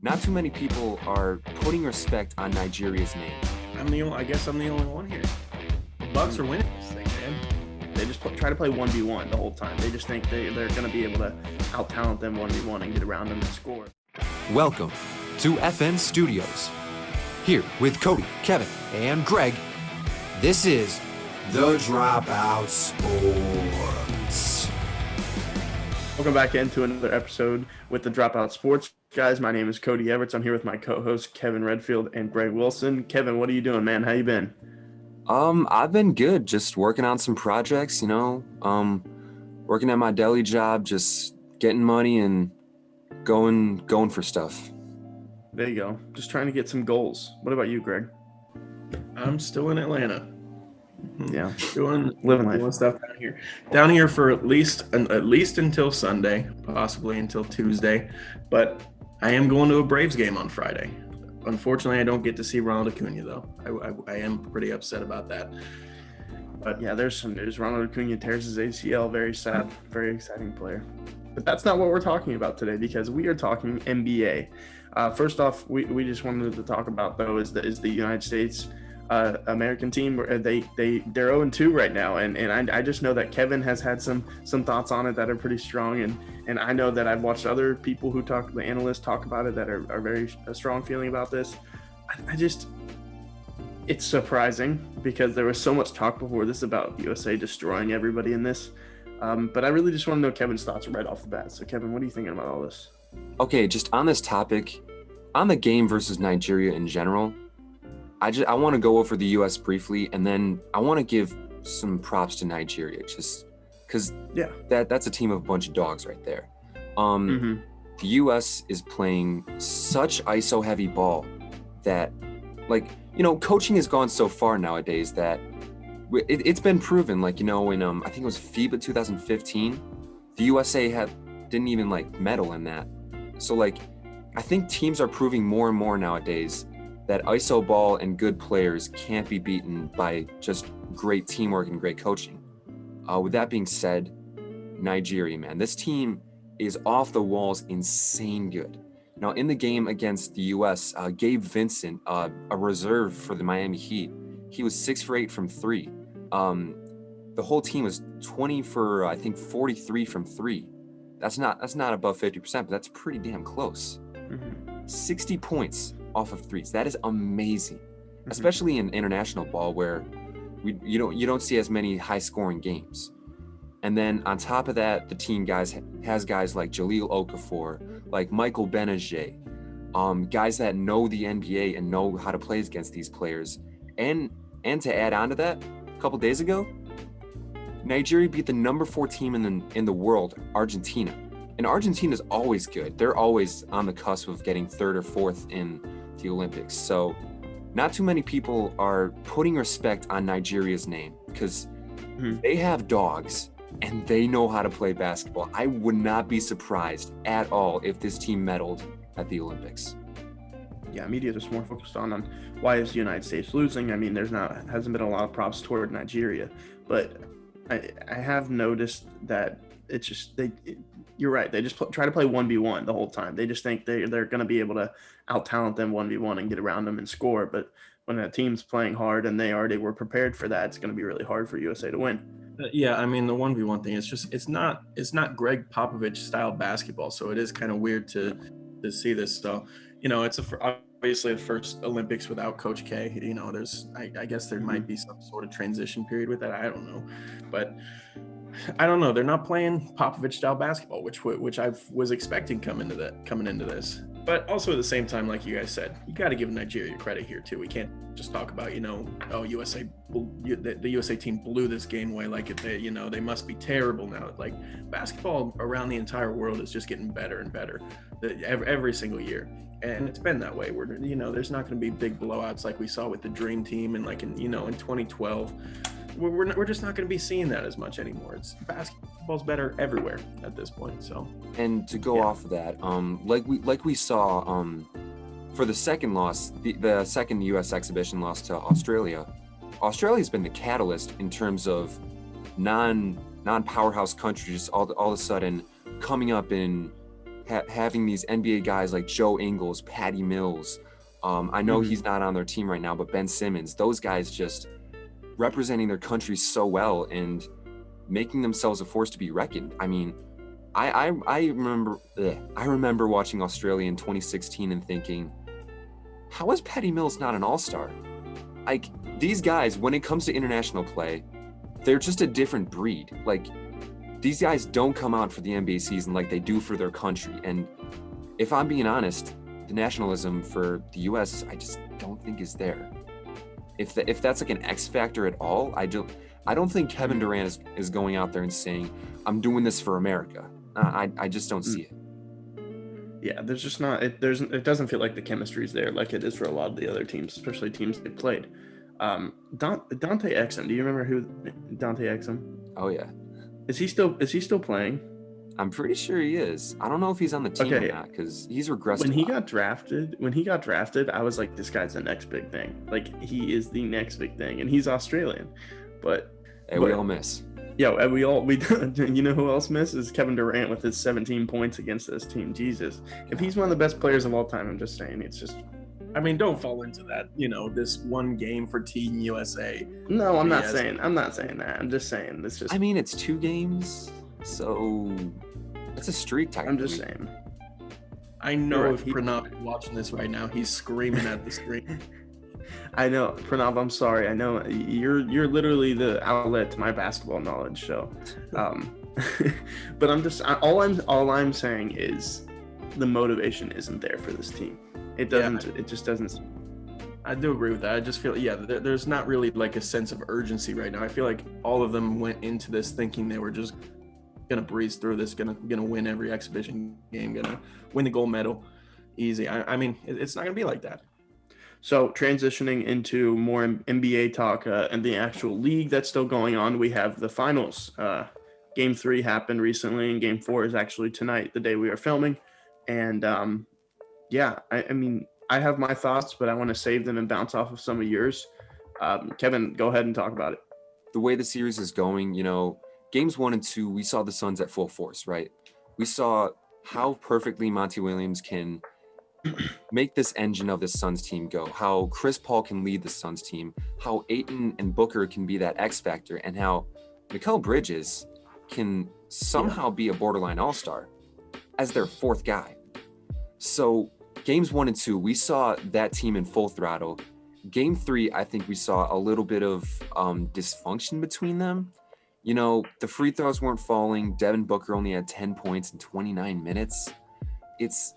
not too many people are putting respect on Nigeria's name. I guess I'm the only one here. The Bucks are winning this thing, man. They just try to play 1v1 the whole time. They just think they're going to be able to out-talent them 1v1 and get around them and score. Welcome to FN Studios. Here with Kody, Kevin, and Greg, this is the Dropout Sports. Welcome back into another episode with the Dropout Sports. Guys, my name is Kody Everts. I'm here with my co-host Kevin Redfield and Greg Wilson. Kevin, what are you doing, man? How you been? I've been good, just working on some projects, working at my deli job, just getting money and going for stuff. There you go. Just trying to get some goals. What about you, Greg? I'm still in Atlanta. Yeah, living stuff down here for at least until Sunday, possibly until Tuesday. But I am going to a Braves game on Friday. Unfortunately, I don't get to see Ronald Acuna though. I am pretty upset about that. But yeah, there's some news. Ronald Acuna tears his ACL. Very sad. Very exciting player. But that's not what we're talking about today, because we are talking NBA. First off, we just wanted to talk about though is the United States American team. They're 0-2 right now, and I just know that Kevin has had some thoughts on it that are pretty strong, and I know that I've watched other people who the analysts talk about it that are very strong feeling about this. It's surprising because there was so much talk before this about USA destroying everybody in this, but I really just want to know Kevin's thoughts right off the bat. So Kevin, what are you thinking about all this? Okay, just on this topic, on the game versus Nigeria in general, I want to go over the U.S. briefly, and then I want to give some props to Nigeria, just because that's a team of a bunch of dogs right there. The U.S. is playing such ISO-heavy ball that, coaching has gone so far nowadays that it's been proven. In I think it was FIBA 2015, the USA didn't even medal in that. So I think teams are proving more and more nowadays that ISO ball and good players can't be beaten by just great teamwork and great coaching. With that being said, Nigeria, man, this team is off the walls, insane good. Now, in the game against the U.S., Gabe Vincent, a reserve for the Miami Heat, he was 6 for 8 from 3. The whole team was 20 for, I think, 43 from 3. That's not above 50%, but that's pretty damn close. 60 points off of threes. That is amazing, especially in international ball where you don't see as many high scoring games. And then on top of that, the team has guys like Jahlil Okafor, like Michael Benajer, guys that know the NBA and know how to play against these players. And to add on to that, a couple days ago, Nigeria beat the number 4 team in the world, Argentina. And Argentina's always good. They're always on the cusp of getting 3rd or 4th in the Olympics. So not too many people are putting respect on Nigeria's name because they have dogs and they know how to play basketball. I would not be surprised at all if this team medaled at the Olympics. Yeah, media is more focused on why is the United States losing. I mean, hasn't been a lot of props toward Nigeria, but I have noticed that it's just you're right. They just try to play 1v1 the whole time. They just think they're going to be able to out-talent them 1v1 and get around them and score. But when a team's playing hard and they already were prepared for that, it's going to be really hard for USA to win. Yeah, I mean, the 1v1 thing, it's not Greg Popovich style basketball. So it is kind of weird to see this. So, it's obviously the first Olympics without Coach K. I guess there might be some sort of transition period with that. I don't know. But I don't know. They're not playing Popovich style basketball, which I was expecting coming into this. But also at the same time, like you guys said, you got to give Nigeria credit here too. We can't just talk about USA. The USA team blew this game away they must be terrible now. Basketball around the entire world is just getting better and better every single year, and it's been that way. There's not going to be big blowouts like we saw with the Dream Team and in 2012. We're just not going to be seeing that as much anymore. Basketball's better everywhere at this point. So, and to go off of that, like we saw for the second loss, the second U.S. exhibition loss to Australia. Australia's been the catalyst in terms of non-powerhouse countries all of a sudden coming up in having these NBA guys like Joe Ingles, Patty Mills. I know he's not on their team right now, but Ben Simmons, those guys just representing their country so well and making themselves a force to be reckoned. I mean, I remember watching Australia in 2016 and thinking, how is Patty Mills not an all-star? Like, these guys, when it comes to international play, they're just a different breed. Like, these guys don't come out for the NBA season like they do for their country. And if I'm being honest, the nationalism for the U.S., I just don't think is there. If that's like an X factor at all, I don't think Kevin Durant is going out there and saying, I'm doing this for America. I just don't see it. Yeah, there's just not. It doesn't feel like the chemistry is there like it is for a lot of the other teams, especially teams they played. Dante Exum. Do you remember who Dante Exum? Oh yeah. Is he still playing? I'm pretty sure he is. I don't know if he's on the team or not because he's regressed. When he got drafted, I was like, this guy's the next big thing. Like, he is the next big thing, and he's Australian. But we all miss. Yeah, we you know who else misses? Kevin Durant with his 17 points against this team. Jesus, if he's one of the best players of all time, I'm just saying, it's just. I mean, don't fall into that. This one game for Team USA. No, I'm not saying that. I'm just saying this just. I mean, it's 2 games, so it's a streak technically. I'm just saying. I know if Pranav is watching this right now, he's screaming at the screen. I know, Pranav, I'm sorry. I know you're literally the outlet to my basketball knowledge. So, but all I'm saying is the motivation isn't there for this team. It doesn't. It just doesn't. I do agree with that. I just feel, there's not really like a sense of urgency right now. I feel like all of them went into this thinking they were just gonna breeze through this, gonna win every exhibition game, gonna win the gold medal, easy. I mean, it's not gonna be like that. So transitioning into more NBA talk and the actual league that's still going on, we have the finals. Game 3 happened recently, and Game 4 is actually tonight, the day we are filming. And I mean, I have my thoughts, but I want to save them and bounce off of some of yours. Kevin, go ahead and talk about it. The way the series is going, games 1 and 2, we saw the Suns at full force, right? We saw how perfectly Monty Williams can make this engine of the Suns team go, how Chris Paul can lead the Suns team, how Ayton and Booker can be that X factor, and how Mikal Bridges can somehow be a borderline all-star as their 4th guy. So games 1 and 2, we saw that team in full throttle. Game 3, I think we saw a little bit of dysfunction between them. The free throws weren't falling. Devin Booker only had 10 points in 29 minutes. It's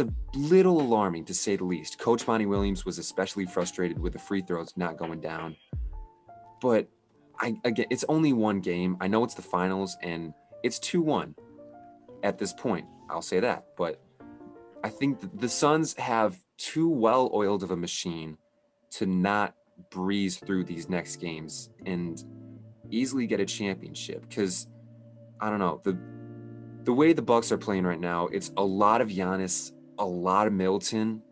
a little alarming, to say the least. Coach Monty Williams was especially frustrated with the free throws not going down. But again, it's only one game. I know it's the finals, and it's 2-1 at this point. I'll say that. But I think the Suns have too well-oiled of a machine to not breeze through these next games and easily get a championship. Because, I don't know, the way the Bucks are playing right now, it's a lot of Giannis, a lot of Middleton,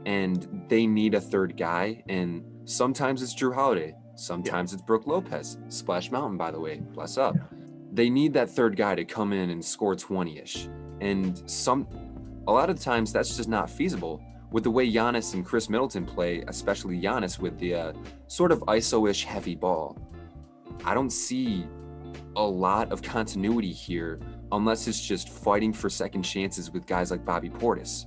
and they need a 3rd guy. And sometimes it's Drew Holiday, sometimes it's Brook Lopez. Splash Mountain, by the way, bless up. Yeah. They need that 3rd guy to come in and score 20-ish. And a lot of the times that's just not feasible with the way Giannis and Chris Middleton play, especially Giannis with the sort of ISO-ish heavy ball. I don't see a lot of continuity here unless it's just fighting for second chances with guys like Bobby Portis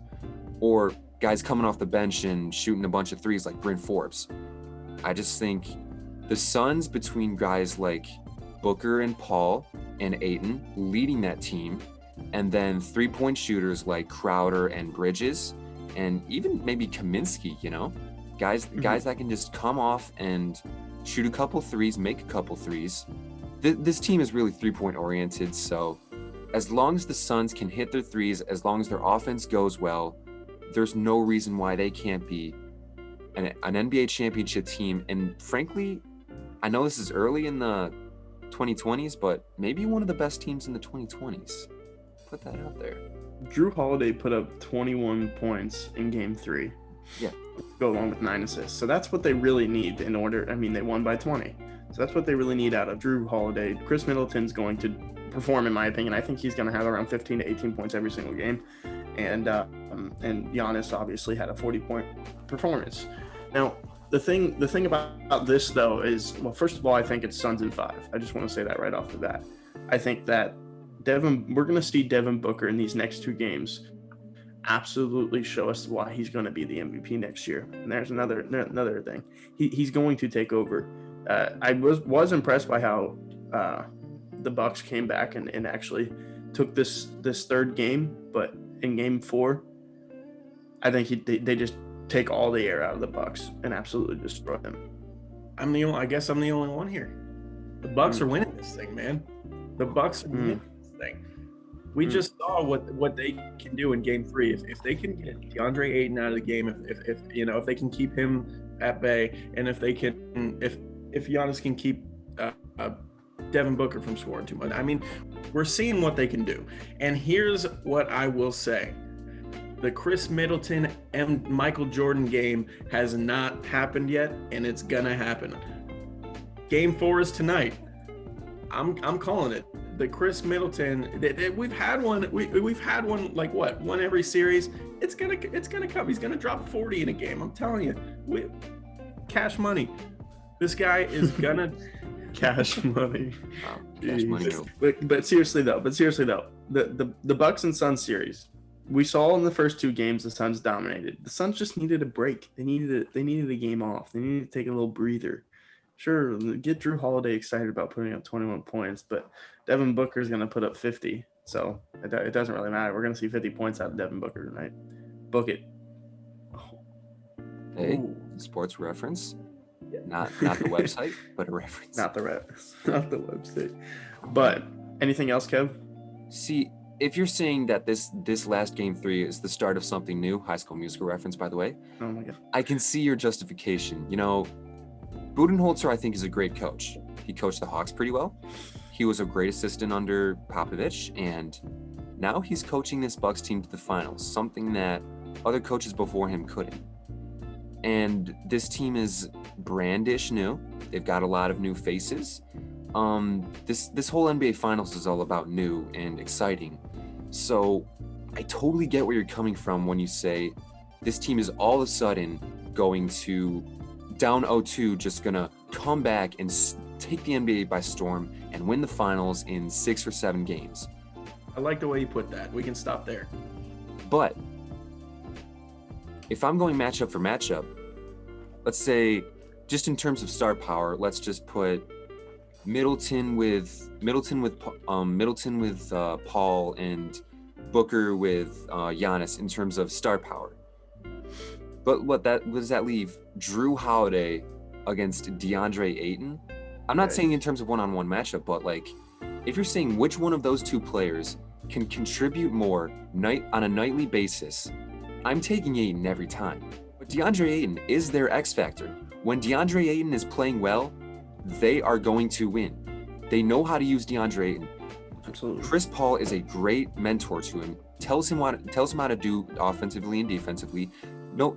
or guys coming off the bench and shooting a bunch of threes like Bryn Forbes. I just think the Suns, between guys like Booker and Paul and Ayton leading that team, and then 3-point shooters like Crowder and Bridges, and even maybe Kaminsky, guys that can just come off and shoot a couple threes, make a couple threes. This team is really 3-point oriented, so as long as the Suns can hit their threes, as long as their offense goes well, there's no reason why they can't be an NBA championship team. And frankly, I know this is early in the 2020s, but maybe one of the best teams in the 2020s. Put that out there. Drew Holiday put up 21 points in Game 3. Yeah. Go along with 9 assists. So that's what they really need in order. I mean, they won by 20. So that's what they really need out of Drew Holiday. Chris Middleton's going to perform, in my opinion. I think he's going to have around 15 to 18 points every single game. And Giannis obviously had a 40-point performance. Now, the thing about this, though, is, well, first of all, I think it's Suns in 5. I just want to say that right off the bat. I think that we're going to see Devin Booker in these next 2 games absolutely show us why he's going to be the MVP next year. And there's another thing. He's going to take over. I was impressed by how the Bucks came back and actually took this third game, but in game 4, I think they just take all the air out of the Bucks and absolutely destroy them. I guess I'm the only one here. The Bucks are winning this thing, man. The Bucks are winning this thing. We just saw what they can do in game 3. If they can get DeAndre Ayton out of the game, if they can keep him at bay, and if Giannis can keep Devin Booker from scoring too much. I mean, we're seeing what they can do. And here's what I will say. The Chris Middleton and Michael Jordan game has not happened yet, and it's gonna happen. Game 4 is tonight. I'm calling it. The Chris Middleton, we've had one. We've had one like what? One every series. It's gonna come. He's gonna drop 40 in a game. I'm telling you. Cash money. This guy is gonna cash money. Wow, cash money. But seriously though, the Bucks and Suns series, we saw in the first 2 games the Suns dominated. The Suns just needed a break. They needed a game off. They needed to take a little breather. Sure, get Drew Holiday excited about putting up 21 points, but Devin Booker is going to put up 50. So it doesn't really matter. We're going to see 50 points out of Devin Booker tonight. Book it. Hey, sports reference. Yeah. Not the website, but a reference. Not the website. But anything else, Kev? See, if you're saying that this last game 3 is the start of something new, High School Musical reference, by the way. Oh my God. I can see your justification. You know, Budenholzer, I think, is a great coach. He coached the Hawks pretty well. He was a great assistant under Popovich, and now he's coaching this Bucks team to the finals, something that other coaches before him couldn't. And this team is brandish new. They've got a lot of new faces. This whole NBA Finals is all about new and exciting. So I totally get where you're coming from when you say this team is all of a sudden going to down 0-2, just gonna come back and take the NBA by storm and win the finals in 6 or 7 games. I like the way you put that. We can stop there. But if I'm going matchup for matchup, let's say just in terms of star power, let's just put Middleton with Paul and Booker with Giannis in terms of star power. But what does that leave? Drew Holiday against DeAndre Ayton. I'm not saying in terms of one-on-one matchup, but like if you're saying which one of those 2 players can contribute more on a nightly basis, I'm taking Ayton every time. But DeAndre Ayton is their X factor. When DeAndre Ayton is playing well, they are going to win. They know how to use DeAndre Ayton. Absolutely. Chris Paul is a great mentor to him. Tells him how to do offensively and defensively.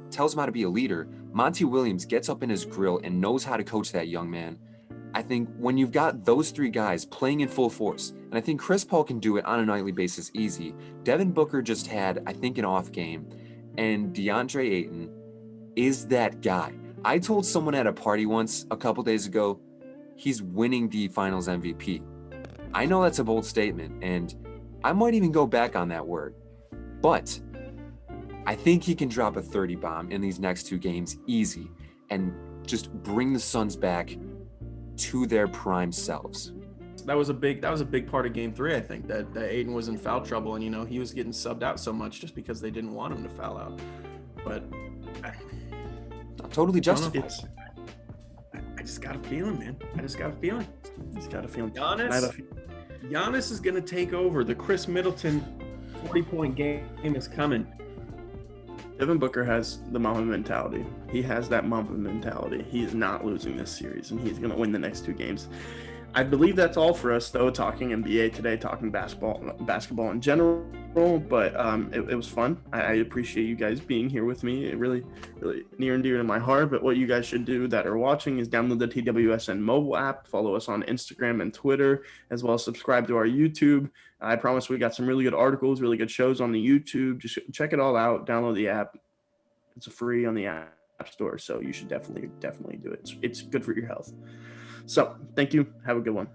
Tells him how to be a leader. Monty Williams gets up in his grill and knows how to coach that young man. I think when you've got those 3 guys playing in full force, and I think Chris Paul can do it on a nightly basis easy. Devin Booker just had, I think, an off game, and DeAndre Ayton is that guy. I told someone at a party once a couple days ago, he's winning the Finals MVP. I know that's a bold statement, and I might even go back on that word, but I think he can drop a 30 bomb in these next 2 games easy and just bring the Suns back to their prime selves. That was a big part of game 3, I think, that Ayton was in foul trouble, and he was getting subbed out so much just because they didn't want him to foul out. But Not totally justified. I just got a feeling, man. He's got a feeling. Giannis is going to take over. The Chris Middleton 40-point game is coming. Devin Booker has the Mamba mentality. He has that Mamba mentality. He is not losing this series, and he's going to win the next 2 games. I believe that's all for us, though, talking NBA today, talking basketball in general. But it was fun. I appreciate you guys being here with me. It really near and dear to my heart. But what you guys should do that are watching is download the TWSN mobile app, follow us on Instagram and Twitter, as well as subscribe to our YouTube. I promise we got some really good articles, really good shows on the YouTube. Just check it all out. Download the app. It's free on the App Store, so you should definitely do it. It's good for your health. So thank you. Have a good one.